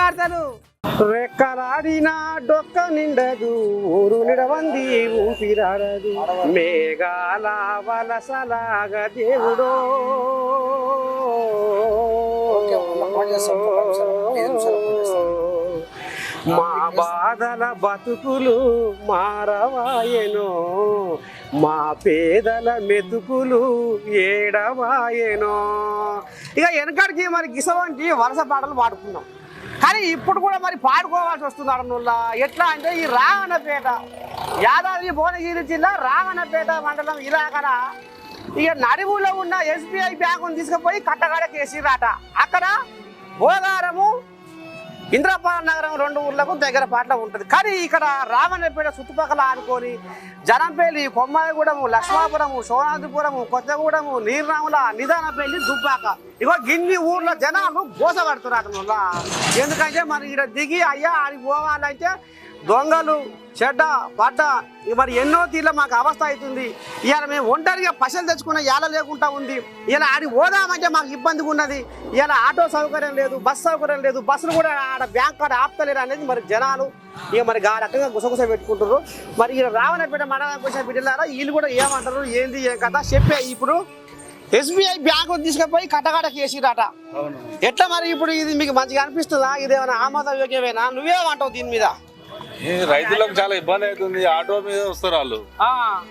పాడతాను. రెక్కలాడిన డొక్క నిండదు, ఊరు నిడవంది ఊపిరాడదు, మేఘాల వలసలాగా దేవుడో మా బాధల బతుకులు మారవాయెనో, మా పేదల మెతుకులు ఏడవాయెనో. ఇక వెనకడికి మరి గిసవంటి వలస పాటలు పాడుకున్నాం. కానీ ఇప్పుడు కూడా మరి పాడుకోవాల్సి వస్తుంది అడనుల్లా. ఎట్లా అంటే ఈ రావణపేట, యాదాద్రి భువనగిరి జిల్లా రావణపేట మండలం ఇలాగన ఇక నడువులో ఉన్న SBI బ్యాంకును తీసుకుపోయి కట్టగాడకి వేసిరాట. అక్కడ భోగారము ఇంద్రపాల నగరం 2 ఊర్లకు దగ్గర పాటలో ఉంటుంది. కానీ ఇక్కడ రామన్నపేట చుట్టుపక్కల ఆడుకొని జనంపల్లి, కొమ్మాయిగూడెము, లక్ష్మాపురము, సోనాదిపురము, కొత్తగూడెము, నీర్నాముల, నిదానపల్లి, దుబ్బాక ఇగో గిన్ని ఊర్ల జనాలు గోసపడుతున్నారు. ఎందుకంటే మరి ఇక్కడ దిగి అయ్యా ఆడికి పోవాలంటే దొంగలు చెడ్డ పడ్డ మరి ఎన్నో తీర్ల మాకు అవస్థ అవుతుంది. ఇవాళ మేము ఒంటరిగా పైసలు తెచ్చుకున్న ఇవాళ లేకుండా ఉంది. ఇలా ఆడికి పోదామంటే మాకు ఇబ్బందిగా ఉన్నది. ఇలా ఆటో సౌకర్యం లేదు, బస్సు సౌకర్యం లేదు, బస్సులు కూడా ఆడ బ్యాంక్ కార్డు ఆపుతలేరు అనేది మరి జనాలు ఇక మరి ఆ రకంగా గుసగుస పెట్టుకుంటారు. మరి ఇలా రావణపేట మండలానికి వచ్చిన బిడ్డలారా వీళ్ళు కూడా ఏమంటారు ఏంది ఏం కదా చెప్పే. ఇప్పుడు SBI బ్యాంకు తీసుకుపోయి కట్టగాడకి వేసిరాట. ఎట్లా మరి ఇప్పుడు ఇది మీకు మంచిగా అనిపిస్తుందా? ఇదేమైనా ఆమోదయోగ్యమేనా? నువ్వేమంటావు దీని మీద? రైతులకు చాలా ఇబ్బంది అవుతుంది. ఆటో మీద వస్తారు వాళ్ళు,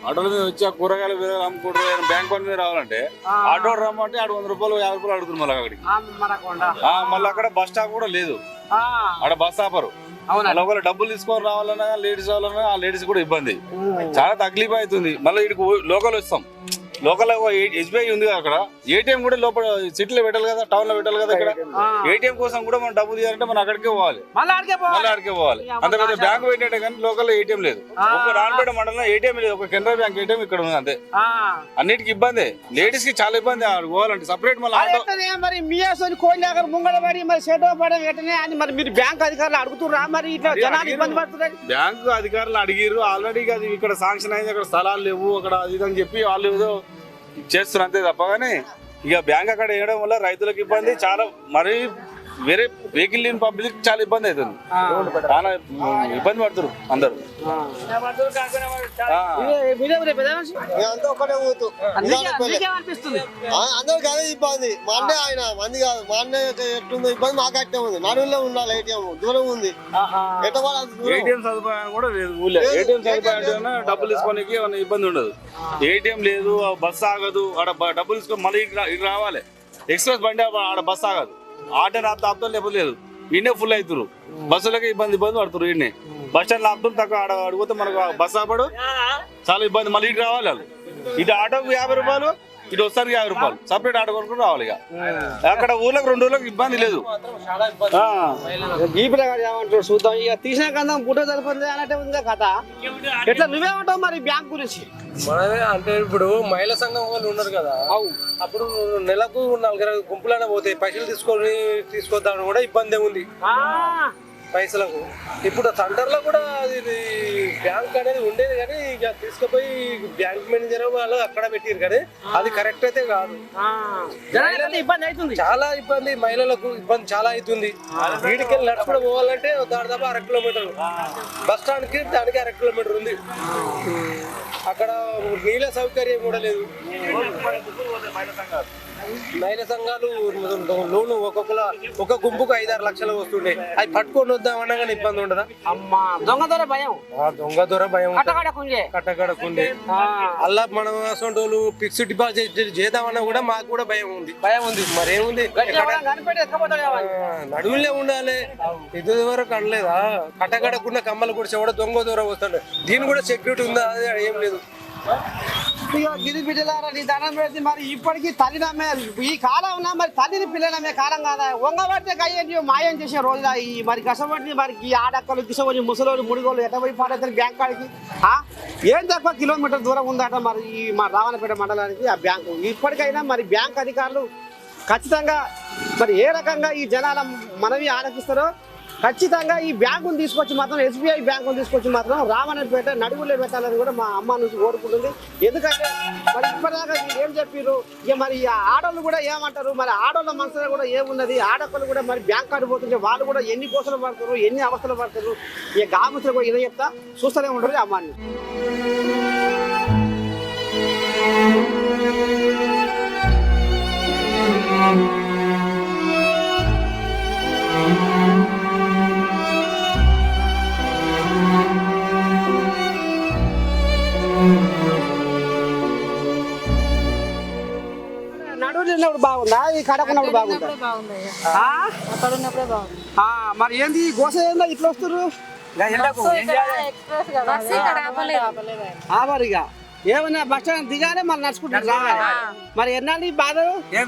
ఆటోల మీద వచ్చి కూరగాయలు మీద అమ్ముకుంటారు. బ్యాంక్ పని మీద రావాలంటే ఆటో రమ్మంటే 100 రూపాయలు 50 రూపాయలు అడుగుతుంది. మళ్ళీ అక్కడికి మళ్ళీ అక్కడ బస్ స్టాప్ కూడా లేదు, అక్కడ బస్ ఆపరు. ఒకవేళ డబ్బులు తీసుకొని రావాలన్నా లేడీస్ రావాలన్నా ఆ లేడీస్ కూడా ఇబ్బంది, చాలా తక్లీఫ్ అవుతుంది. మళ్ళీ ఇక్కడికి లోకల్ వస్తాం, లోకల్ SBI ఉంది అక్కడ, ATM కూడా లోపల సిటీలో పెట్టాలి కదా, టౌన్ లో పెట్టాలి కదా. ఇక్కడ ATM కోసం కూడా మనం డబ్బులు తీయాలంటే మనం అక్కడికే పోవాలి, మళ్ళీ అక్కడికే పోవాలి. అంత పెద్ద బ్యాంక్ పెట్టేటే కానీ లోకల్ ATM లేదు. ఒక రాణపేట మండలంలో ATM లేదు, ఒక కెనరా బ్యాంక్ ATM ఇక్కడ ఉంది అంతే. అన్నిటికి ఇబ్బంది, లేడీస్ కి చాలా ఇబ్బంది పోవాలంటే సపరేట్. మళ్ళీ మరి మీ కోయిలాగర్ ముంగడబడి మరి సేటో పడడం ఎట్టనే అని మరి మీరు బ్యాంక్ అధికారులు అడుగుతుర్రా? మరి ఇట్లా జనాలు ఇబ్బంది పడుతున్నారు. బ్యాంకు అధికారులు అడిగిర్రు ఆల్రెడీ, అది ఇక్కడ శాంక్షన్ అయింది, అక్కడ స్థలాలు లేవు అక్కడ అది అని చెప్పి వాళ్ళు ఏదో చేస్తున్నారు అంతే తప్ప. కానీ ఇక బ్యాంక్ అక్కడ వేయడం వల్ల రైతులకు ఇబ్బంది, చాలా మరి వేరే వెహికల్ లేని పబ్లిక్ చాలా ఇబ్బంది అవుతుంది, చాలా ఇబ్బంది పడుతున్నారు అందరు. అందరికి అదే ఇబ్బంది. మా అన్నే ఆయన మంది కాదు, మా అన్నే ఎట్లుందో ఇబ్బంది మాకు అట్టే ఉంది. నడువులో ఉండాలి, ATM దూరం ఉంది, ATM సదుపాయం కూడా లేదు ఊళ్ళో. ATM సదుపాయం డబ్బులు తీసుకోనికి ఇబ్బంది ఉండదు, ATM లేదు, బస్సు ఆగదు. ఆడ డబ్బులు తీసుకొని మళ్ళీ ఇటు రావాలి, ఎక్స్ప్రెస్ బండి ఆడ బస్సు ఆగదు, ఆటో ఆపుతారు లేకపోతే లేదు. ఈయనే ఫుల్ అవుతారు, బస్సులకి ఇబ్బంది పడుతున్నారు. ఈయనే బస్ స్టాండ్ ఆపుతారు, తక్కువ ఆడ అడిగితే మనకు బస్సు ఆపడు, చాలా ఇబ్బంది. మళ్ళీ ఇటు రావాలి వాళ్ళు, ఇటు ఆటోకి 50 రూపాయలు, ఇటు వస్తానికి 50 రూపాయలు, సపరేట్ ఆటో కొనుక్కొని రావాలి. ఇక అక్కడ ఊళ్ళకి 2 ఊళ్ళకి ఇబ్బంది లేదు. ఈ ప్రకారం ఏమంటారు చూద్దాం. ఇక తీసిన కందం పుట్ట సరిపోతుంది అన్నట్టే ఉంది కథ. ఎట్లా నువ్వేమంటావు మరి బ్యాంక్ గురించి? మనమే అంటే ఇప్పుడు మహిళా సంఘం వాళ్ళు ఉన్నారు కదా, అప్పుడు నెలకు 4 గుంపులైనా పోతాయి, పైసలు తీసుకొద్దామని కూడా ఇబ్బంది ఉంది పైసలకు. ఇప్పుడు సెంటర్లో కూడా అది బ్యాంక్ అనేది ఉండేది, కానీ ఇక తీసుకుపోయి బ్యాంక్ మేనేజర్ వాళ్ళు అక్కడ పెట్టారు, కానీ అది కరెక్ట్ అయితే కాదు. ఇబ్బంది అవుతుంది, చాలా ఇబ్బంది, మహిళలకు ఇబ్బంది చాలా అవుతుంది. వీడికెళ్ళి నడుచుకుంటూ పోవాలంటే దాదాపు 1/2 కిలోమీటర్, బస్ స్టాండ్ కి దానికి 1/2 కిలోమీటర్ ఉంది. అక్కడ నీళ్ళ సౌకర్యం కూడా లేదు. మహిళా సంఘాలు లోను ఒక గుంపుకు 5-6 లక్షలు వస్తుండే, అవి పట్టుకొని వద్దామన్నా కానీ ఇబ్బంది ఉండదా? అమ్మా దొంగ దొర భయం, కట్టకడకుండే అలా మనం అసలు ఫిక్స్డ్ డిపాజిట్ చేద్దామన్నా కూడా మాకు కూడా భయం ఉంది. మరేముంది, నడువులే ఉండాలి. ఇది వరకు అనలేదా? కట్టకడకుండా కమ్మలు కూడా చెవడ దొంగ దూరం వస్తుండే, దీని కూడా సెక్యూరిటీ ఉందా? అది ఏం లేదు. గిరి బిడ్డలారా నీ దండం పెడితే మరి ఇప్పటికీ తల్లి నమ్మే ఈ కాలం ఉన్నా మరి తల్లిని పిల్లలమ్మే కాలం కాదా? వంగబడితే కయ్యేంటి మాయం చేసే రోజులా ఈ మరి కష్టపడి మరి ఈ ఆడక్కలు దిశపోయి ముసలోళ్ళు ముడిగోళ్ళు ఎట్టపోయి పాడతారు బ్యాంక్ కాడికి. ఏం తక్కువ కిలోమీటర్ దూరం ఉందట మరి ఈ మా రావణపేట మండలానికి ఆ బ్యాంకు. ఇప్పటికైనా మరి బ్యాంక్ అధికారులు ఖచ్చితంగా మరి ఏ రకంగా ఈ జనాల మనవి ఆలకిస్తారో ఖచ్చితంగా ఈ బ్యాంకును తీసుకొచ్చి మాత్రం SBI బ్యాంకును తీసుకొచ్చి మాత్రం రామన్నపేట నడుగులో పెట్టాలని కూడా మా అమ్మ నుంచి కోరుకుంటుంది. ఎందుకంటే మరి ఇప్పటిదాకా వీళ్ళు ఏం చెప్పారు, ఇక మరి ఆడవాళ్ళు కూడా ఏమంటారు, మరి ఆడవాళ్ళ మనసులో కూడా ఏమున్నది, ఆడవాళ్ళు కూడా మరి బ్యాంక్ కార్డు పోతుంటే వాళ్ళు కూడా ఎన్ని కోసలు పడతారు, ఎన్ని అవస్థలు పడతారు, ఇక గాముతులు కూడా ఇదే చెప్తా చూస్తూనే ఉంటారు అమ్మాన్ని. నడువులు ఉన్నప్పుడు బాగుందా, ఈ కడకున్నప్పుడు బాగుందా? మరి ఏంది ఈ గోస ఏందా ఇట్లా వస్తారు మరిగా ఏమన్నా బస్ స్టాండ్ దిగానే మళ్ళీ నడుచుకుంటారు రావాలి. మరి ఎన్నాళ్ళు ఈ బాధ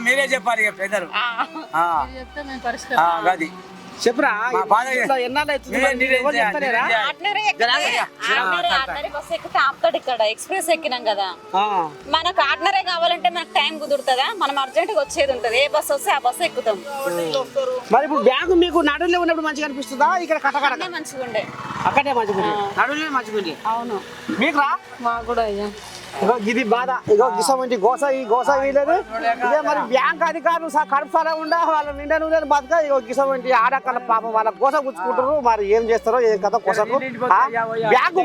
మీరే చెప్పాలి ఇక పెద్దలు అది చెప్పురా బాధ ఎన్నాళ్ళు చెప్తలేరా? ఇక్కడ ఎక్స్ప్రెస్ ఎక్కినాం కదా, మనకు ఆర్డినరీ కావాలంటే మనకు టైం కుదురుతుందా? మనం అర్జెంట్ గా వచ్చేది ఉంటది, ఏ బస్సు వస్తే ఆ బస్సు ఎక్కుతాం. మరి ఇప్పుడు బ్యాంకు మీకు నడువులో ఉన్నప్పుడు మంచిగా అనిపిస్తుందా, ఇక్కడ కట్టకడ మంచిగా ఉండే అక్కడే మంచిగా నడువులే మంచిగా ఉంది? అవును, మీకు రా మాకు కూడా అయ్యా. ఇగో ఇది బాధ, ఇగో గిసమంటి గోస ఈ గోస వీలేదు. ఇదే మరి బ్యాంక్ అధికారులు కడుపులా ఉండా వాళ్ళ నిండా నువ్వు బతక ఇగో గిసమంటి ఆడకళ్ళ పాపం వాళ్ళ గోస గుచ్చుకుంటారు. మరి ఏం చేస్తారో ఏం కథ కోసకు బ్యాంకు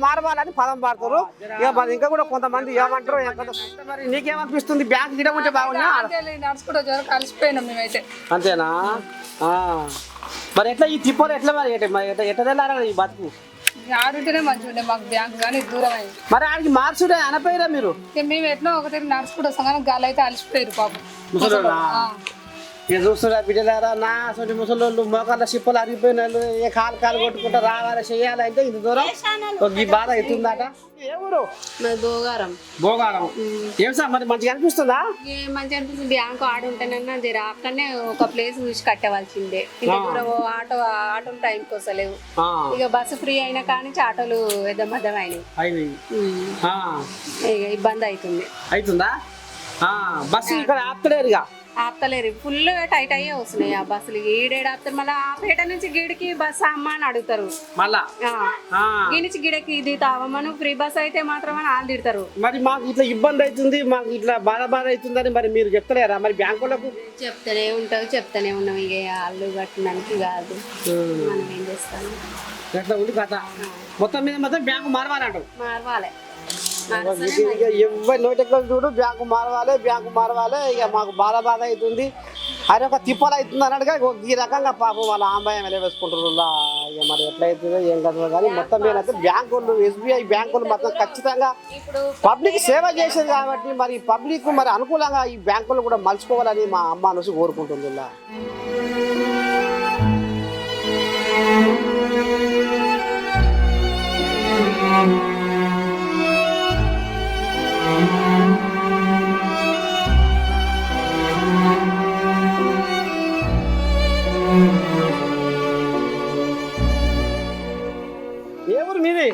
మారవాలని పదం పాడతారు. ఇక మరి ఇంకా కూడా కొంతమంది ఏమంటారు ఏం కథ. మరి నీకేమనిపిస్తుంది బ్యాంక్ గిడ ఉంటే బాగున్నా? కలిసిపోయినాం మేమైతే. అంతేనా? మరి ఎట్లా ఈ తిప్పలు ఎట్లా మరి ఎట్లా తెల్లారా ఈ బతుకు? ఆడుంటేనే మంచిగా ఉండే మాకు బ్యాంక్ కానీ దూరం అయింది. మరి ఆడికి మార్చుడే అనపోయిరా మీరు? మేము ఎట్లా ఒకటి నడుచుకుంటూ వస్తాం కానీ గాలి అయితే అలసిపోయారు పాపం. ఇక చూస్తున్నా బిడ్డలారా, నా అసలు ముసలోళ్ళు మోకాళ్ళ సిప్పలు అరిగిపోయిన వాళ్ళు ఏ కాలు కొట్టుకుంటా రావాలి చేయాలంటే ఇంత దూరం ఈ బాధ అవుతుందట. ఏ ఊరు? భోగారం. ఏం సార్ మరి మంచిగా అనిపిస్తుందా? మంచిగా అనిపిస్తుంది. బ్యాంకు ఆడ ఉంటేనన్నా జర అక్కడనే ఒక ప్లేస్ చూసి కట్టవలసిందే. ఇంత దూరం ఆటోలు టైంకి వస్తలేవు. ఇక బస్సు ఫ్రీ అయినా కానీ ఆటోలు ఎద్దమద్దం అయినాయి. ఇక ఇబ్బంది అవుతుందా? బస్సు ఇక్కడ ఆపుతలేరుగా? ఆపుతలేరు, ఫుల్ టైట్ అయ్యే వస్తున్నాయి ఆ బస్సులు. ఈడేడు ఆపుతారు, మళ్ళీ ఆ పేట నుంచి గిడికి బస్సు అమ్మ అని అడుగుతారు. మళ్ళా ఈ నుంచి గిడకి దిగుతావా మనం, ఫ్రీ బస్ అయితే మాత్రం అని వాళ్ళు తిడతారు. మరి మాకు ఇట్లా ఇబ్బంది అవుతుంది, మాకు ఇట్లా బాధ అవుతుందని మరి మీరు చెప్తలేరా మరి బ్యాంకులకు? చెప్తానే ఉన్నాం. ఇక వాళ్ళు కట్టడానికి కాదు, మనం ఏం చేస్తాం. ఎట్లా ఉంది కథ? మొత్తం మీద మొత్తం బ్యాంకు మారవాలంటారు. మారవాలి, ఎవరి నోటెక్కడ చూడు బ్యాంకు మారవాలి. ఇక మాకు బాధ అవుతుంది, అది ఒక తిప్పలు అవుతుంది అన్నట్టుగా ఈ రకంగా పాపం వాళ్ళ ఆంబాయం ఎలా వేసుకుంటారు. ఇక మరి ఎట్లా అవుతుందో ఏం కదా కానీ మొత్తం మీద అయితే బ్యాంకులు SBI బ్యాంకులు మాత్రం ఖచ్చితంగా పబ్లిక్ సేవ చేసేది కాబట్టి మరి పబ్లిక్ మరి అనుకూలంగా ఈ బ్యాంకులు కూడా మలుచుకోవాలని మా అమ్మ నుంచి కోరుకుంటుంది. ఏ ఊరు మీది?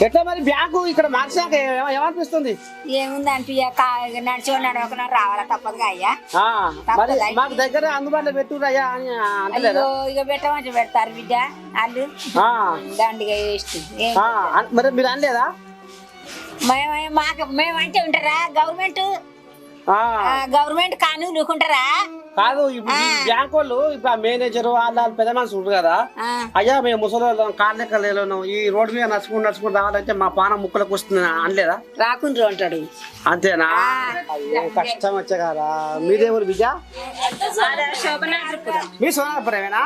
ఎట్లా మరి బ్యాంకు ఇక్కడ మార్చాక ఏమనిపిస్తుంది? ఏముంది అనిపించక నడిచిన్నాడు ఒక రావాలా తప్పదుగా అయ్యా. మరి మాకు దగ్గర అందుబాటులో పెట్టురయ్యా అని అంటలేదా? ఇక పెట్టమంటే పెడతారు బిడ్డ వాళ్ళు దండిగా వేస్ట్. మరి మీరు అనలేదా? మేమంటే ఉంటారా గవర్నమెంట్ కాను నుకుంటారా? కాదు, ఇప్పుడు బ్యాంక్ వాళ్ళు ఇప్పుడు ఆ మేనేజర్ వాళ్ళ పెద్ద మనిషి ఉంటారు కదా, అయ్యా మేము ముసలి కాళ్ళ లెక్కలేను ఈ రోడ్డు మీద నడుచుకుంటూ రావాలంటే మా పానం ముక్కలకు వస్తుంది అనలేదా? రాకుండ్రు అంటాడు. అంతేనా? కష్టం వచ్చే కదా. మీదేమూరు బిడ్డ? మీ సోనాపురమేనా?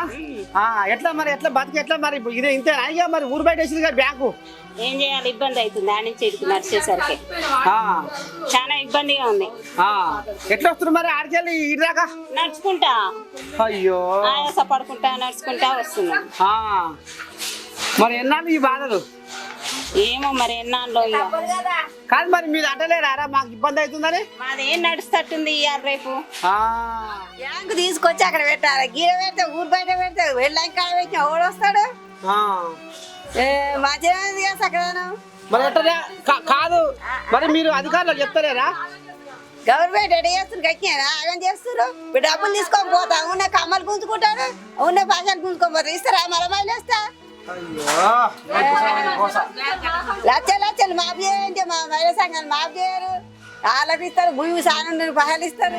ఎట్లా మరి ఎట్లా బతికి ఎట్లా మరి ఇదే ఇంతేనా? అయ్యా మరి ఊరు బయట వేసింది బ్యాంకు ఏం చేయాలి, ఇబ్బంది అవుతుంది. ఆ నుంచి ఇక్కడికి నడిచేసరికి చాలా ఇబ్బందిగా ఉంది. ఎట్లా వస్తున్నారు మరి ఆడికెళ్ళి ఇటుదాకా? నడుచుకుంటా. అయ్యో పడుకుంటా నడుచుకుంటా వస్తున్నాం. మరి ఎన్నాళ్ళు ఈ బాధలు? ఏమో మరి ఎన్నాళ్ళు. కాదు మరి మీరు అంటలేరా మాకు ఇబ్బంది అవుతుందని? మాదేం నడుస్తట్టుంది ఇవాళ రేపు. బ్యాంకు తీసుకొచ్చి అక్కడ పెట్టాలి, గీర పెడితే ఊరు బయట పెడితే వెళ్ళాక కాడ పెట్టి ఎవడు వస్తాడు? మంచిగా సకదానం. మరి ఎట్లా కాదు మరి మీరు అధికారులు చెప్తలేరా? గవర్నమెంట్ ఎడ చేస్తారు కట్టినా ఆగం చేస్తారు ఇప్పుడు డబ్బులు తీసుకొని పోతా ఉన్న కమ్మలు గుంజుకుంటారు ఉన్న పైసలు గుంజుకొని పోతారు ఇస్తారా మళ్ళీ మైలేస్తా లక్షలు మాఫ్ చేయండి మా మహిళా సంఘాన్ని మాఫ్ చేయరు వాళ్ళకి ఇస్తారు భూమి సానం పహాలు ఇస్తారు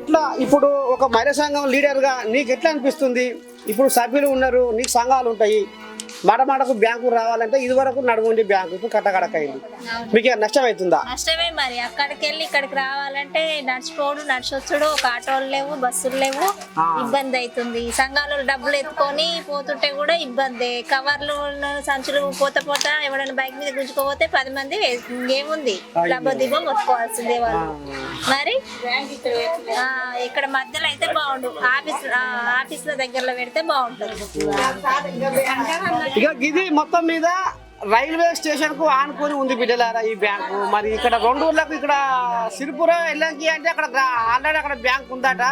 ఇట్లా ఇప్పుడు ఒక మహిళా సంఘం లీడర్గా నీకు ఎట్లా అనిపిస్తుంది? ఇప్పుడు సభ్యులు ఉన్నారు, నీకు సంఘాలు ఉంటాయి, మాటకు బ్యాంకు రావాలంటే ఇది వరకు నడుగుండి బ్యాంకు ఇప్పుడు కట్టకడకైంది, మీకు నష్టం అవుతుందా? నష్టమే మరి. అక్కడికి వెళ్ళి ఇక్కడికి రావాలంటే నడిచిపోడు నడిచొచ్చుడు, ఒక ఆటోలు లేవు, బస్సులు లేవు, ఇబ్బంది అవుతుంది. సంఘాలు డబ్బులు ఎత్తుకొని పోతుంటే కూడా ఇబ్బంది. కవర్లు సంచులు పోతా ఎవరైనా బైక్ మీద గుంజుకోపోతే 10 మంది ఏముంది లబ్బదిబ్బం కొట్టుకోవాల్సిందే వాళ్ళు. మరి ఇక్కడ మధ్యలో అయితే బాగుండు, ఆఫీసుల దగ్గరలో పెడితే బాగుంటుంది. ఇక ఇది మొత్తం మీద రైల్వే స్టేషన్ కు ఆనుకొని ఉంది బిడ్డలారా ఈ బ్యాంకు. మరి ఇక్కడ 2 ఊర్లకు, ఇక్కడ సిరిపురం ఎల్లంకి అంటే అక్కడ ఆల్రెడీ అక్కడ బ్యాంక్ ఉందట.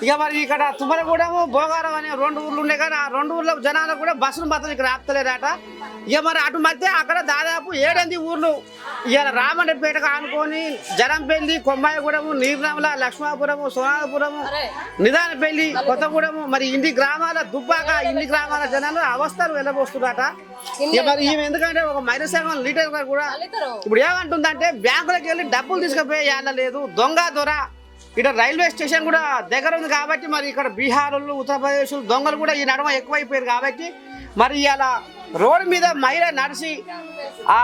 ఇక మరి ఇక్కడ తుమ్మరగూడెము భోగారం అనే 2 ఊర్లు ఉన్నాయి కానీ ఆ 2 ఊర్ల జనాలకు కూడా బస్సులు మాత్రం ఇక్కడ ఆపుతలేరట. ఇక మరి అటు మధ్య అక్కడ దాదాపు 7 ఊర్లు ఇక రామన్నపేటకు ఆనుకొని జనంపల్లి, కొమ్మాయిగూడెము, నీర్నమల, లక్ష్మాపురము, సోనాపురము, నిదానపల్లి, కొత్తగూడెము, మరి ఇన్ని గ్రామాల దుబ్బాక ఇన్ని గ్రామాల జనాలు అవస్థలు వెళ్ళబోస్తున్నారట. ఇక మరి ఈమె ఎందుకంటే ఒక మహిళా సంఘం లీడర్ గా కూడా ఇప్పుడు ఏమంటుందంటే బ్యాంకులకు వెళ్ళి డబ్బులు తీసుకుపోయి లేదు దొంగ దొర. ఇక్కడ రైల్వే స్టేషన్ కూడా దగ్గర ఉంది కాబట్టి మరి ఇక్కడ బీహార్లు, ఉత్తరప్రదేశ్ దొంగలు కూడా ఈ నడుమ ఎక్కువైపోయారు కాబట్టి మరి ఇలా రోడ్డు మీద మహిళ నడిచి ఆ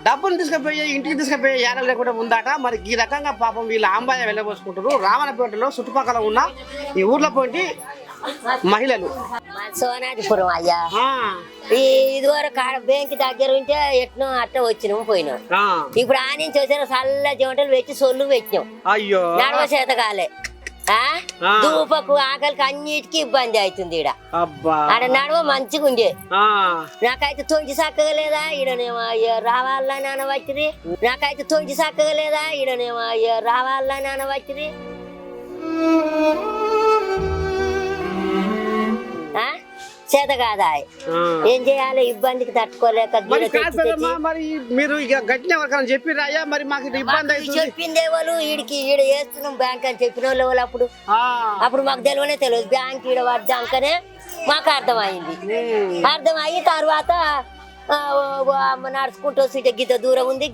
డబ్బులు తీసుకుపోయి ఇంటికి తీసుకుపోయి ఏడ లేకుండా ఉందట. మరి ఈ రకంగా పాపం వీళ్ళు ఆంబాయ వెళ్ళబోసుకుంటారు. రామన్నపేటలో చుట్టుపక్కల ఉన్న ఈ ఊర్ల పోటీ మహిళలు. సోనాదిపురం అయ్యా, ఇదివరకు బ్యాంక్ దగ్గర ఉంటే ఎట్నో అట్ట వచ్చినాం పోయినాం. ఇప్పుడు ఆ నుంచి వచ్చిన చల్ల జోటలు పెట్టి సొల్లు పెట్టినాం. అయ్యో నడవ చేత కాలే, దూపకు ఆకలికి అన్నిటికీ ఇబ్బంది అవుతుంది. ఆడ నడవ మంచిగా ఉండే, నాకైతే తొంచి చక్కగా లేదా ఈడనేమో రావాలని అనవచ్చింది, నాకైతే తొంచి చక్కగా లేదా ఈడనేమో రావాలని అనవచ్చింది. చేత కాదా ఏం చేయాలి, ఇబ్బందికి తట్టుకోలేక మరి మీరు ఇక గట్టిన వరకు చెప్పిరాయా మరి మాకు ఇబ్బంది చెప్పిందే వాళ్ళు ఈడికి ఈడ వేస్తున్నాం బ్యాంక్ అని చెప్పిన వాళ్ళు అప్పుడు మాకు తెలియనే తెలియదు. బ్యాంక్ ఈడ పడ్డాకనే మాకు అర్థమైంది. అర్థమయ్యి తర్వాత నడుచుకుంటూ వస్తుంటే గీత దూరం ఉంది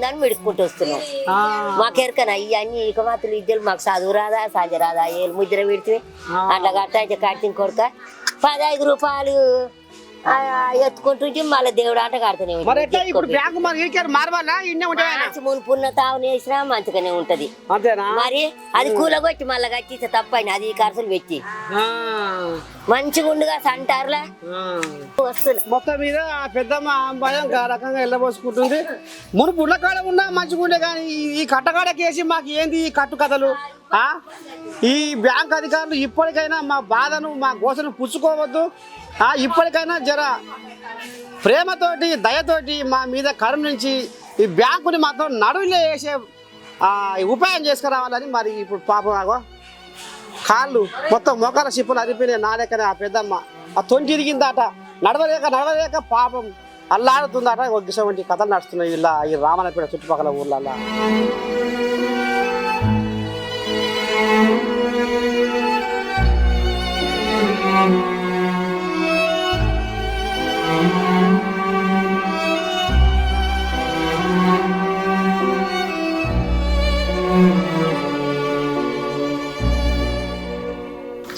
అని మిడుచుకుంటూ వస్తున్నాం. మాకు ఎరకనా ఇవన్నీ ఇక మాత్రం ఇద్దరు మాకు చదువు రాదా సంజ రాదా ఏళ్ళు ముద్ర పెడితే అట్లా కట్ట కట్టిన కొడుక 15 రూపాయలు ఎత్తుకుంటుంటే మళ్ళీ దేవుడు ఆట కడుతూనే మునుపున్న తావు వేసినా మంచిగానే ఉంటది. మరి అది కూలగొట్టి మళ్ళీ కట్టిస్తే తప్పని అది ఖర్చులు పెట్టి మంచిగా ఉండగా సంటారులా వస్తుంది. మొత్తం మీద పెద్దమ్మ భయం రకంగా వెళ్ళబోసుకుంటుంది. మునుపు ఉళ్ళకాడ ఉన్నా మంచిగా ఉండే కానీ ఈ కట్టకాడకేసి మాకు ఏంది ఈ కట్టు కథలు. ఈ బ్యాంక్ అధికారులు ఇప్పటికైనా మా బాధను మా గోసను పుచ్చుకోవద్దు. ఇప్పటికైనా జర ప్రేమతోటి దయతోటి మా మీద కరుణించి ఈ బ్యాంకుని మాత్రం నడువులే వేసే ఉపాయం చేసుకురావాలని. మరి ఇప్పుడు పాపం కాళ్ళు మొత్తం మొక్కల చిప్పులు అరిపోయినాయి. నాలేకనే ఆ పెద్దమ్మ ఆ తొంటి ఇరిగిందట, నడవలేక పాపం అల్లాడుతుందట. ఇటువంటి కథలు నడుస్తున్నాయి ఇలా ఈ రామన్నపేట చుట్టుపక్కల ఊర్లలో.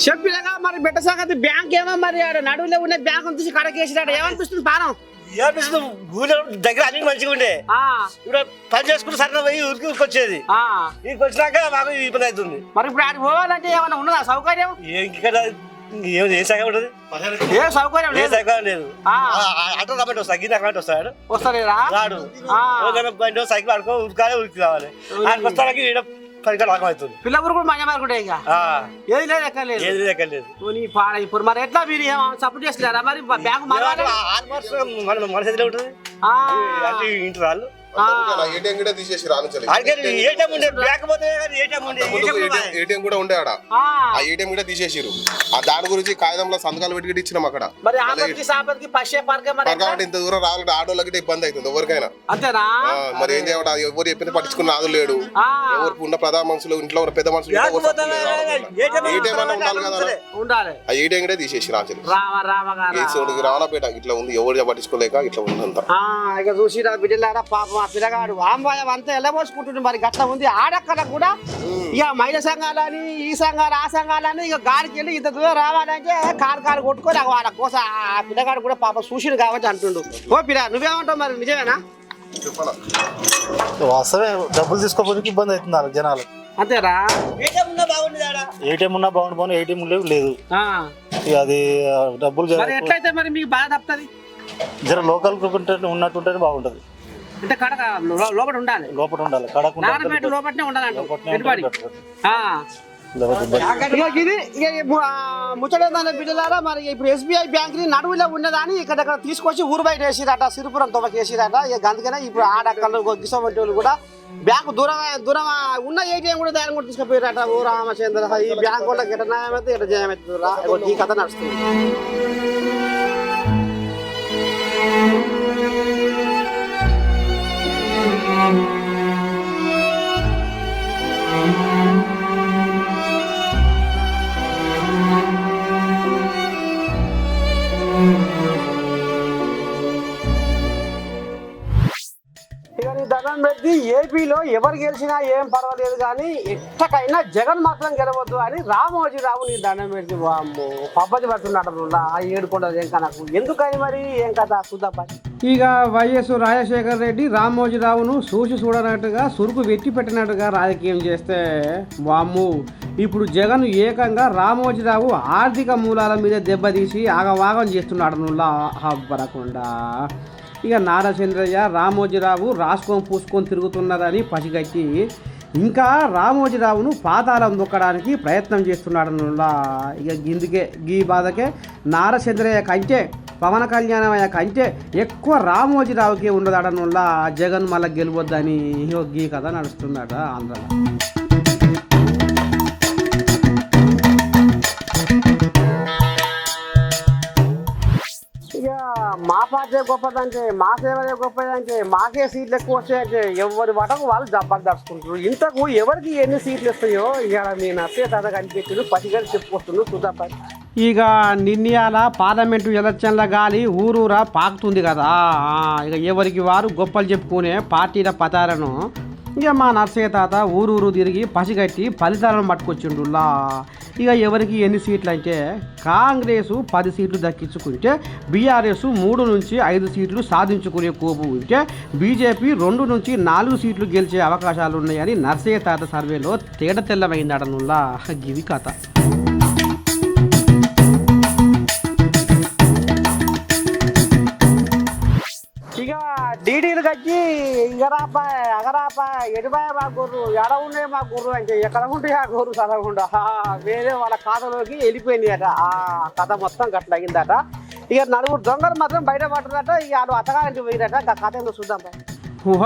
చెప్పినగా మరి బిడ్డ సంగతి బ్యాంక్ ఏమో మరి నడువులో ఉన్న బ్యాంకు తీసి కడకేసినాడు. ఏమనిపిస్తుంది పానం? దగ్గర అన్ని మంచిగా ఉండే ఇప్పుడు పని చేసుకుంటే సరైన పోయి ఊరికి వచ్చేది. ఊరికి వచ్చినాక మాకు ఇబ్బంది అవుతుంది. మరి ఇప్పుడు ఆడికి పోవాలంటే ఏమన్నా ఉన్నదా సౌకర్యం? ఇక్కడ ఏ సగం ఉంటుంది, ఏ సౌకర్యం ఏ సగం లేదు. ఆటో రమ్మంటే వస్తా గిన్నె రమ్మంటే వస్తాడు, వస్తలేదా? రాడు. సైకిల్ ఆడుకో ఉరికాలే ఉరికి రావాలి. ఆడికి వస్తానికి కడిగా అవుతుంది. పిల్ల కూడా మంచి మార్కుంటే ఇక ఏది లేదు ఎక్కలేదు ఏది లెక్కలేదు. నీ పాడ ఇప్పుడు మరి ఎట్లా మీరు సపోర్ట్ చేస్తున్నారా మరి బ్యాంకు ఆల్మోస్ట్ మన చేతిలో ఉంటుంది. ఇంటి రాళ్ళు ఏటీఎం కూడా తీసేసి ఏటీఎం కూడా ఉండే ఆడ ఆ ఏటీఎం కూడా తీసేసిరు. దాని గురించి కాగితంలో సంతకాలు పెట్టి ఇచ్చినాం అక్కడ. ఇంత దూరం రావాలంటే ఆటోలకి ఇబ్బంది అవుతుంది ఎవరికైనా. మరి ఏం చేయడం, ఎవరు చెప్పిన పట్టించుకున్న నాదు లేడు. ఎవరికి ఉన్న ప్రధాన మనుషులు ఇంట్లో ఉన్న పెద్ద మనుషులు ఏటీఎం అన్న ఉండాలి కదా, ఆ ఏటీఎం కూడా తీసేసి రాచలి రావణపేట ఇట్లా ఉంది. ఎవరు పట్టించుకోలేక ఇట్లా ఉందంతా చూసి బిడ్డలారా పాపం ఆ పిల్లగాడు వాంబాయం అంతా ఎల్లబోసుకుంటుంది. మరి గట్ల ఉంది ఆడక్కడ కూడా ఇక మహిళా సంఘాలని ఈ సంఘాలు ఆ సంఘాలని ఇక గాడికి వెళ్ళి ఇంత దూరం రావాలంటే కాలు కొట్టుకొని వాళ్ళ కోసం ఆ పిల్లగాడు కూడా పాపం చూసిడు కాబట్టి అంటుండు. ఓ పిల్ల నువ్వేమంటావు మరి నిజమేనా? వాస్తవే, డబ్బులు తీసుకోపోతే ఇబ్బంది అవుతుంది జనాలు. అంతేరా? ఏటీఎం ఉన్నా బాగుండు, ఏటీఎం లేదు. అది డబ్బులు ఎట్లయితే మరి మీకు బాధ తప్పుతుంది. జర లోకల్ ఉన్నట్టుంటేనే బాగుంటది. అంటే కడక లోపల ఉండాలి, లోపల ఉండాలి. కడక లోపలనే ఉండాలంట. ఇది ముచ్చటేందనే బిడ్డలారా, మరి ఇప్పుడు ఎస్బీఐ బ్యాంక్ ని నడువులో ఉన్నదాని ఇక్కడ తీసుకొచ్చి ఊరు బయట వేసిరట, సిరిపురం తొమ్మకి వేసిరట. ఇక అందుకనే ఇప్పుడు ఆడక్కలు గిసవంటి వాళ్ళు కూడా బ్యాంకు దూరం ఉన్న ఏటీఎం కూడా దాని కూడా తీసుకుపోయారట. ఓ రామచంద్ర, ఈ బ్యాంక్ వాళ్ళకి ఎట న్యాయమైతే ఎట జయమైతే ఈ కథ నడుస్తుంది. ఇక నీ దండం పెట్టి ఏపీలో ఎవరు గెలిచినా ఏం పర్వాలేదు, కానీ ఎట్టకైనా జగన్ మాత్రం గెలవద్దు అని రామోజీరావు నీ దండం పెట్టి పబ్బతి పడుతున్నాడు. ఆ ఏడుకొండలు ఏం కనకు ఎందుకని మరి ఏం కథ చూద్దాం. ఇక వైఎస్ రాజశేఖర రెడ్డి రామోజీరావును చూసి చూడనట్టుగా సురుకు వెట్టి పెట్టినట్టుగా రాజకీయం చేస్తే వామ్ము ఇప్పుడు జగన్ ఏకంగా రామోజీరావు ఆర్థిక మూలాల మీద దెబ్బతీసి ఆగవాగం చేస్తున్నాడు హబ్బరకుండా. ఇక నారచంద్రయ్య రామోజీరావు రాసుకొని పూసుకొని తిరుగుతున్నారని పసిగట్టి ఇంకా రామోజీరావును పాతాళం దొక్కడానికి ప్రయత్నం చేస్తున్నాడు. ఇక గిందుకే గీ బాధకే నారచంద్రయ్య కంటే పవన్ కళ్యాణమయ్య కంటే ఎక్కువ రామోజీరావుకే ఉండదడనుల్లా జగన్ మళ్ళీ గెలవద్దని గీ కథ నడుస్తుందట ఆంధ్రలో. ఇక మా పార్టీ గొప్పదంటే, మా సేవలే గొప్పదంటే, మాకే సీట్లు ఎక్కువ వస్తాయంటే ఎవరి వటకు వాళ్ళు జబర్దస్తుకుంటారు. ఇంతకు ఎవరికి ఎన్ని సీట్లు వస్తాయో ఇక మీ నచ్చే తన కనిపెట్టిరు పసిగడి చెప్పుకొస్తున్నారు చూద్దాం. ఇక నిన్నయాల పార్లమెంటు ఎలక్షన్ల గాలి ఊరూరా పాకుతుంది కదా. ఇక ఎవరికి వారు గొప్పలు చెప్పుకునే పార్టీల పతాలను ఇక మా నర్సయ్య తాత ఊరూరు తిరిగి పసిగట్టి ఫలితాలను పట్టుకొచ్చిండులా. ఇక ఎవరికి ఎన్ని సీట్లు అంటే కాంగ్రెసు 10 సీట్లు దక్కించుకుంటే బీఆర్ఎస్ 3 నుంచి 5 సీట్లు సాధించుకునే కోపు ఉంటే బీజేపీ 2 నుంచి 4 సీట్లు గెలిచే అవకాశాలు ఉన్నాయని నర్సయ్య తాత సర్వేలో తేడా తెల్లమైందడనుల్లా. గివి కథ. ఇక డీడీలు కచ్చి ఇగరాపా అగరాపా ఎడిపాయ మా గుర్రు ఎడ ఉండే మా గుర్రు అంటే ఎక్కడ ఉంటే ఆ గుర్రు చదవకుండా వేరే వాళ్ళ ఖాతాలోకి వెళ్ళిపోయింది అట. ఆ కథ మొత్తం గట్ల అయిందట. ఇక 4 దొంగలు మాత్రం బయట పడుతుందట. ఇక వాళ్ళు అత్తగారికి పోయినట. ఆ కథ ఏందో చూద్దాం.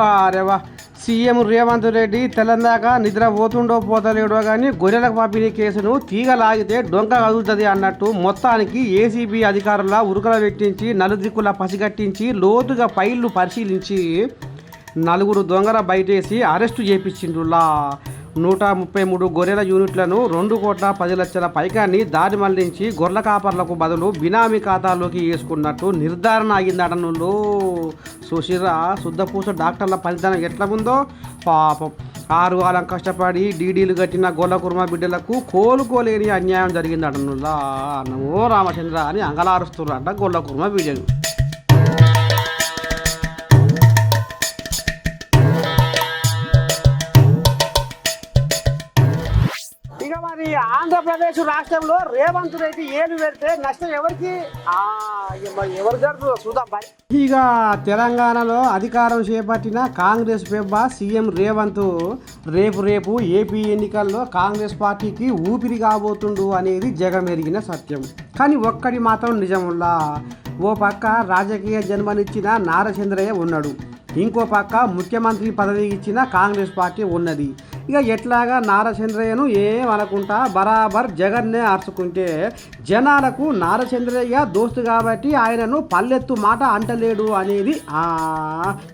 అరేవా, సీఎం రేవంత్ రెడ్డి తెలంగాణ నిద్ర పోతుండో పోతలేడో కానీ గొర్రెలకు పంపిణీ కేసును తీగలాగితే డొంక కదులుతుంది అన్నట్టు మొత్తానికి ఏసీబీ అధికారుల ఉరుకల పెట్టించి నలుదిక్కుల పసిగట్టించి లోతుగా ఫైళ్లు పరిశీలించి 4 దొంగల బయటేసి అరెస్టు చేపించిండ్రులా. 133 గొర్రెల యూనిట్లను 2,10,00,000 పైకాన్ని దారి మళ్లించి గొర్రెల కాపర్లకు బదులు బినామీ ఖాతాలోకి వేసుకున్నట్టు నిర్ధారణ అయిందటనుల్లో. సుశీరా శుద్ధపూస డాక్టర్ల ఫలితం ఎట్లా ఉందో పాపం. 6 కాలం కష్టపడి డీడీలు కట్టిన గొల్ల కుర్మ బిడ్డలకు కోలుకోలేని అన్యాయం జరిగిందటనుల్లా. నమో రామచంద్ర అని అంగలారుస్తున్నారట గొల్ల కుర్మ బిడ్డలు. ఇక మరి మరి ఆంధ్రప్రదేశ్ రాష్ట్రంలో రేవంత్ రెడ్డి ఏలు పెడితే నష్టం ఎవరికి? ఎవరు జరుగుతుందో చూద్దాం బాయ్. ఇక తెలంగాణలో అధికారం చేపట్టిన కాంగ్రెస్ పెబ్బ సీఎం రేవంత్ రేపు ఏపీ ఎన్నికల్లో కాంగ్రెస్ పార్టీకి ఊపిరి కాబోతుండు అనేది జగమెరిగిన సత్యం. కానీ ఒక్కడి మాత్రం నిజముల్లా, ఓ పక్క రాజకీయ జన్మనిచ్చిన నారచంద్రయ్య ఉన్నాడు, ఇంకో పక్క ముఖ్యమంత్రి పదవి ఇచ్చిన కాంగ్రెస్ పార్టీ ఉన్నది. ఇక ఎట్లాగా నారచంద్రయ్యను ఏమనుకుంటా బరాబర్ జగన్నే అరుచుకుంటే జనాలకు నారచంద్రయ్య దోస్తు కాబట్టి ఆయనను పల్లెత్తు మాట అంటలేడు అనేది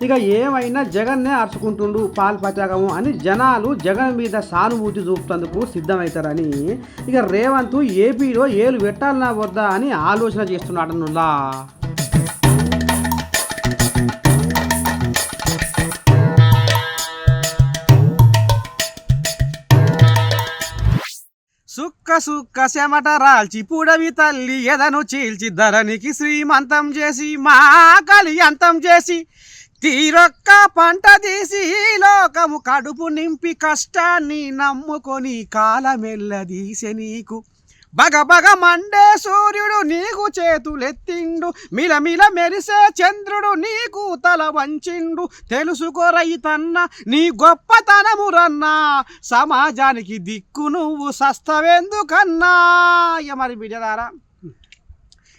ఇక ఏమైనా జగన్నే అరుచుకుంటుండు పాల్పత్యాగము అని జనాలు జగన్ మీద సానుభూతి చూపుతందుకు సిద్ధమవుతారని ఇక రేవంత్ ఏపీలో ఏలు పెట్టాలన్నా వద్దా అని ఆలోచన చేస్తున్నాడనులా. సుక్క సుక్క చెమట రాల్చి పుడవి తల్లి ఎదను చీల్చి ధరణికి శ్రీమంతం చేసి మా కలి అంతం చేసి తీరొక్క పంట తీసి లోకము కడుపు నింపి కష్టాన్ని నమ్ముకొని కాలమెల్లదీసె నీకు బగబగ మండే సూర్యుడు నీకు చేతులెత్తిండు, మిలమిల మెరిసే చంద్రుడు నీకు తల వంచిండు. తెలుసుకో రైతన్న నీ గొప్పతనము రన్నా, సమాజానికి దిక్కు నువ్వు సస్తవెందుకన్నా. ఇక మరి బిడ్డలారా,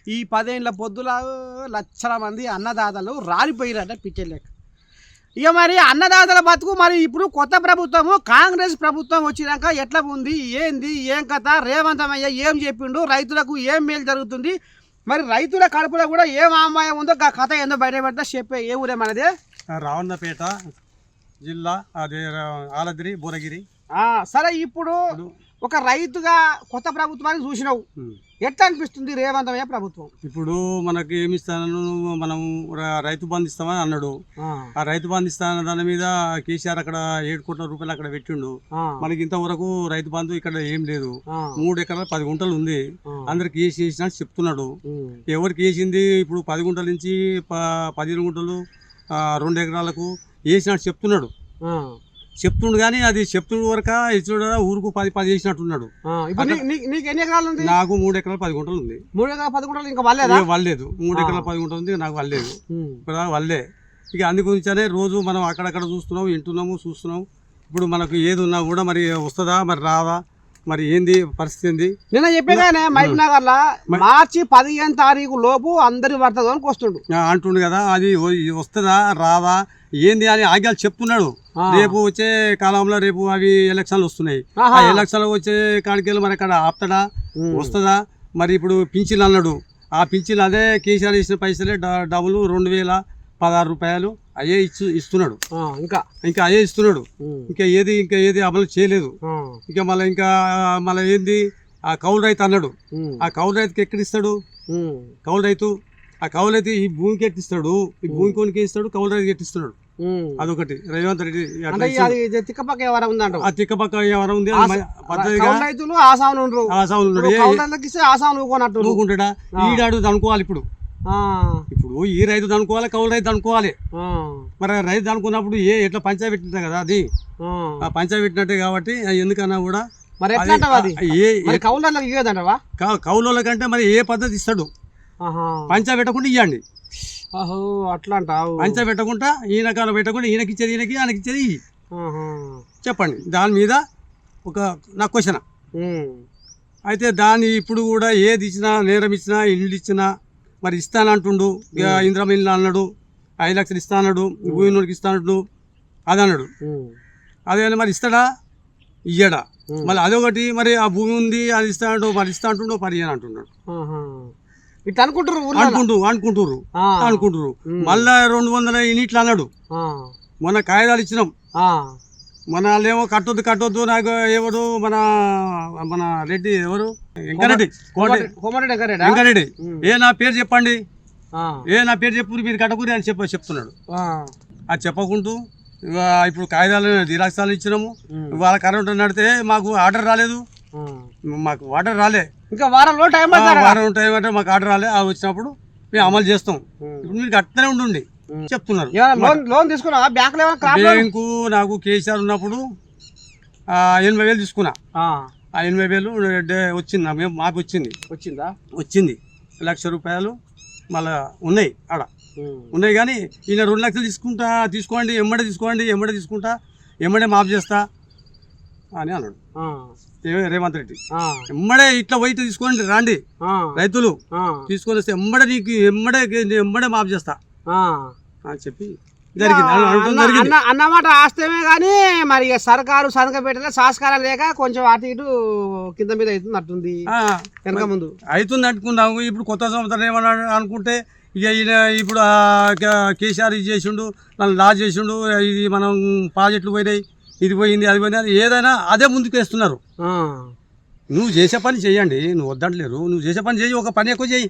ఈ 10 ఏళ్ల పొద్దుల లక్షల మంది అన్నదాతలు రాలిపోయారట పిచ్చెలేక. ఇక మరి అన్నదాతల బతుకు మరి ఇప్పుడు కొత్త ప్రభుత్వము కాంగ్రెస్ ప్రభుత్వం వచ్చినాక ఎట్లా ఉంది, ఏంది, ఏం కథ, రేవంత్ అయ్య ఏం చెప్పిండు, రైతులకు ఏం మేలు జరుగుతుంది, మరి రైతుల కడుపులో కూడా ఏం ఆమాయం ఉందో కథ ఏందో బయట పెడతా చెప్పే. ఏ ఊరే మనదే? రావణపేట జిల్లా, అదే ఆలద్రి భువనగిరి. సరే, ఇప్పుడు ఒక రైతుగా కొత్త ప్రభుత్వాన్ని చూసినావు, ఎట్లా అనిపిస్తుంది రేవంత్ అయ్య ప్రభుత్వం? ఇప్పుడు మనకి ఏమి ఇస్తాను, మనం రైతు బంధు ఇస్తామని అన్నాడు. ఆ రైతు బంధు ఇస్తాన దాని మీద కేసీఆర్ అక్కడ 7 కోట్ల రూపాయలు అక్కడ పెట్టిండు. మనకి ఇంతవరకు రైతు బంధు ఇక్కడ ఏం లేదు. 3 ఎకరాలు 10 గుంటలు ఉంది, అందరికి వేసి వేసినట్టు చెప్తున్నాడు. ఎవరికి వేసింది ఇప్పుడు 10 గుంటల నుంచి 15 గుంటలు 2 ఎకరాలకు వేసినట్టు చెప్తున్నాడు. చెప్తుండు కానీ అది చెప్తుండు వరకు ఇచ్చుడు ఊరుకు 10 చేసినట్టున్నాడు. నాకు 3 ఎకరాలు 10 గుంటలు ఉంది. 3 ఎకరాలు 10 గుంటలు ఇంకా వల్లేదు. 3 ఎకరాలు 10 గుంటలు ఉంది, నాకు వల్లేదు. వల్లే ఇక అందు గురించనే రోజు మనం అక్కడక్కడ చూస్తున్నాం, వింటున్నాము, చూస్తున్నాం. ఇప్పుడు మనకు ఏది ఉన్నా కూడా మరి వస్తుందా మరి రాదా, మరి ఏంది పరిస్థితి ఏంది? నిన్న చెప్పేగానే మహబూబ్ నగర్ లా మార్చి 15 తారీఖు లోపు అందరి వర్తదానికి వస్తుండు అంటుండు కదా. అది వస్తుందా రాదా ఏంది అని ఆజ్ఞలు చెప్తున్నాడు. రేపు వచ్చే కాలంలో రేపు అవి ఎలక్షన్లు వస్తున్నాయి. ఆ ఎలక్షన్లు వచ్చే కాడికెళ్ళి మరి అక్కడ ఆపుతాడా, వస్తుందా? మరి ఇప్పుడు పింఛన్లు అన్నాడు, ఆ పింఛన్లు అదే కేసీఆర్ ఇచ్చిన పైసలే డబ్బులు 2016 రూపాయలు అయ్యే ఇస్తున్నాడు. ఇంకా అయ్యే ఇస్తున్నాడు. ఇంకా ఏది అమలు చేయలేదు. ఇంకా మళ్ళీ ఏంది ఆ కౌలు రైతు అన్నాడు. ఆ కౌలు రైతుకి ఎక్కడిస్తాడు? కౌలు రైతు ఆ కౌలు రైతు ఈ భూమికి ఎట్టిస్తాడు, ఈ భూమి కొనికి ఇస్తాడు, కౌలు రైతుకి ఎట్టిస్తున్నాడు. అదొకటి రేవంత్ రెడ్డి. తిక్కపక్క ఎవరం ఉందంట, ఆ తిక్కపక్క ఎవరం ఉంది రైతులు ఊకుంటాడా? ఈడాడు అనుకోవాలి. ఇప్పుడు ఈ రైతు అనుకోవాలి, కౌలు రైతు అనుకోవాలి. మరి రైతు అనుకున్నప్పుడు ఎట్లా పంచాయతీ పెట్టింటా కదా, అది ఆ పంచాయతీ పెట్టినట్టే. కాబట్టి ఎందుకన్నా కూడా కౌలుల కంటే మరి ఏ పద్ధతి ఇస్తాడు? పంచా పెట్టకుండా ఇవ్వండి. అట్లా అంటావు? పంచా పెట్టకుండా ఈయన కాలం పెట్టకుండా ఈయనకి ఇచ్చేది ఈయనకి, ఆయనకి ఇచ్చేది చెప్పండి. దాని మీద ఒక నా క్వశ్చన్. అయితే దాన్ని ఇప్పుడు కూడా ఏది ఇచ్చినా, నేరం ఇచ్చినా, ఇల్లు ఇచ్చినా మరి ఇస్తానంటుండు. ఇంద్రమ ఇల్లు అన్నాడు, 5 లక్షలు ఇస్తా అన్నాడు, భూమి నోడికి ఇస్తానట్టు అది అన్నాడు. అదే మరి ఇస్తాడా ఇయ్యడా? మళ్ళీ అదొకటి. మరి ఆ భూమి ఉంది అది ఇస్తాడు, మరి ఇస్తా అంటుండో మరి ఇయ్యని అంటున్నాడు. ఇట్లా అనుకుంటారు. మళ్ళా 200 యూనిట్లు అన్నాడు. మొన్న కాగితాలు ఇచ్చినాం. మన వాళ్ళేమో కట్టొద్దు నాకు ఎవరు మన రెడ్డి ఎవరు వెంకరెడ్డి నా పేరు చెప్పండి, నా పేరు చెప్పు, మీరు కట్టకూరి అని చెప్తున్నాడు. అది చెప్పకుంటూ ఇప్పుడు కాగితాలు దిరాక్షాలు ఇచ్చినాము. వాళ్ళ కరెంట్ నడితే మాకు ఆర్డర్ రాలేదు, ఇంకా వారం టైం అంటే మాకు ఆర్డర్ రాలే. వచ్చినప్పుడు మేము అమలు చేస్తాం. ఇప్పుడు మీరు అట్లనే ఉండండి చెప్తున్నారు. లోన్ తీసుకున్నా బ్యాంకు? నాకు కేసీఆర్ ఉన్నప్పుడు 80,000 తీసుకున్నా. ఆ 80,000 వచ్చింది మాకు వచ్చిందా వచ్చింది 1,00,000 రూపాయలు మళ్ళా ఉన్నాయి ఆడ ఉన్నాయి. కానీ ఈయన 2 లక్షలు తీసుకోండి ఎమ్మడే తీసుకుంటా ఎమ్మడే మాఫ్ చేస్తా అని అన్నాడు రేవంత్ రెడ్డి. ఎమ్మడే ఇట్లా పోయి తీసుకోండి రాండి రైతులు తీసుకొని వస్తే ఎమ్మడే మాఫ్ చేస్తా అని చెప్పి జరిగింది. అన్నమాట ఆస్తమే కానీ మరి సర్కారు సనక పెట్టలే సంస్కారం లేక కొంచెం అటు ఇటు కింద మీద అవుతుంది అట్టుంది వెనక ముందు అవుతుంది అనుకున్నాము. ఇప్పుడు కొత్త సంవత్సరం ఏమన్నా అనుకుంటే ఇక ఈయన ఇప్పుడు కేసీఆర్ ఇది చేసిండు నన్ను లా చేసిండు ఇది మనం ప్రాజెక్టులు పోయినాయి ఇది పోయింది అది పోయింది ఏదైనా అదే ముందుకు వేస్తున్నారు. నువ్వు చేసే పని చెయ్యండి నువ్వు వద్దంటలేరు. నువ్వు చేసే పని చేయి ఒక పని ఎక్కువ చేయి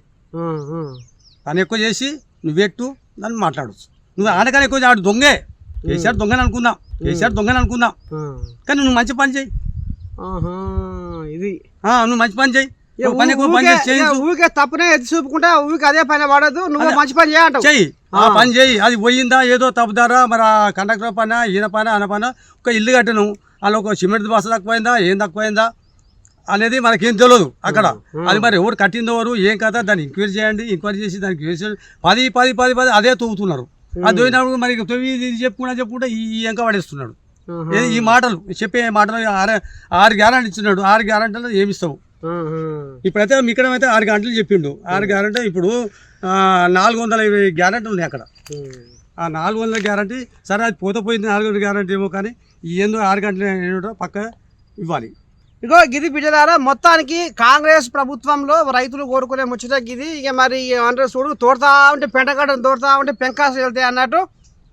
పని ఎక్కువ చేసి నువ్వెట్టు నన్ను మాట్లాడచ్చు. నువ్వు ఆడగానే ఎక్కువ ఆడు దొంగే కేసీఆర్ దొంగని అనుకుందాం కానీ నువ్వు మంచి పని చెయ్యి. ఇది నువ్వు మంచి పని చెయ్యి ఊరికే తప్పునే ఎత్తి చూపుకుంటా ఊరికి అదే పని పడదు నువ్వు మంచి పని చేయంటావు చెయ్యి ఆ పని చెయ్యి. అది పోయిందా ఏదో తప్పుదారా మరి ఆ కండక్టర్ పైన ఈయన పైన ఆయన పైన ఒక ఇల్లు కట్టను అలా ఒక సిమెంట్ బస్సు తక్కువైందా ఏం తక్కువైందా అనేది మనకేం తెలియదు అక్కడ. అది మరి ఎవరు కట్టిందో ఎవరు ఏం కదా దాన్ని ఎంక్వైరీ చేయండి. ఎంక్వైరీ చేసి దానికి వేసి 10 అదే తవ్వుతున్నారు. అది తవ్వినప్పుడు మరి తవ్వి చెప్పుకుంటే ఈ ఎంక పడేస్తున్నాడు. ఈ మాటలు చెప్పే మాటలు 6 గ్యారెంటీ ఇస్తున్నాడు. 6 గ్యారెంటీలో ఏమిస్తావు ఇప్పుడైతే మీకడమైతే 6 గంటలు చెప్పిండు. 6 గ్యారెంటీ ఇప్పుడు 420 గ్యారెంటీలు ఉన్నాయి అక్కడ. ఆ 400 గ్యారెంటీ సరే అది పోయింది 400 గ్యారెంటీ ఏమో కానీ ఏందో 6 గంటలు పక్క ఇవ్వాలి. ఇగో గిది బిడ్డలారా మొత్తానికి కాంగ్రెస్ ప్రభుత్వంలో రైతులు కోరుకునే ముచ్చట గిది. ఇక మరి అంటే చూడు తోడుతా ఉంటే పెంటగడ్డను తోడుతా ఉంటే పెంకాసు వెళ్తాయి అన్నట్టు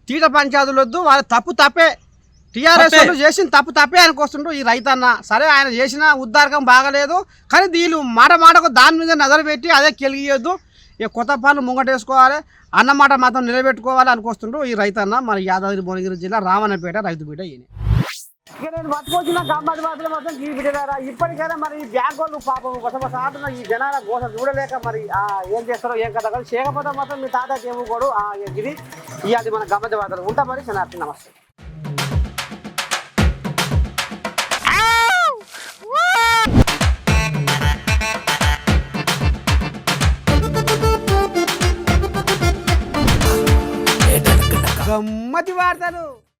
తీట పంచాయతీలు వద్దు వాళ్ళ తప్పే టీఆర్ఎస్ చేసిన తప్పే అనుకొస్తుండ్రు ఈ రైతన్న. సరే ఆయన చేసిన ఉద్దారకం బాగలేదు కానీ వీళ్ళు మాటకు దాని మీద నజరు పెట్టి అదే కెలిగియొద్దు. ఇక కొత్త పనులు ముంగటేసుకోవాలి అన్నమాట మాత్రం నిలబెట్టుకోవాలి అనుకొస్తుండ్రు ఈ రైతన్న. మన యాదాద్రి భువనగిరి జిల్లా రామన్నపేట రైతు బిడ్డ ఈయన. ఇక నేను పట్టుకొచ్చిన గమ్మతి మాత్రం మొత్తం ఈ బిడ్డలారా ఇప్పటికైనా మరి ఈ బ్యాంక్ వాళ్ళు పాపం ఆడుతున్న ఈ జనాల గోస చూడలేక మరి ఏం చేస్తారో ఏం కదా కానీ చేయకపోతే మాత్రం మీ తాతకి ఏమో కూడా ఇది ఇవాళ మన గమ్మతి మాత్రం ఉంటా మరి చిన్న నమస్తే. గమ్మతి వార్తలు.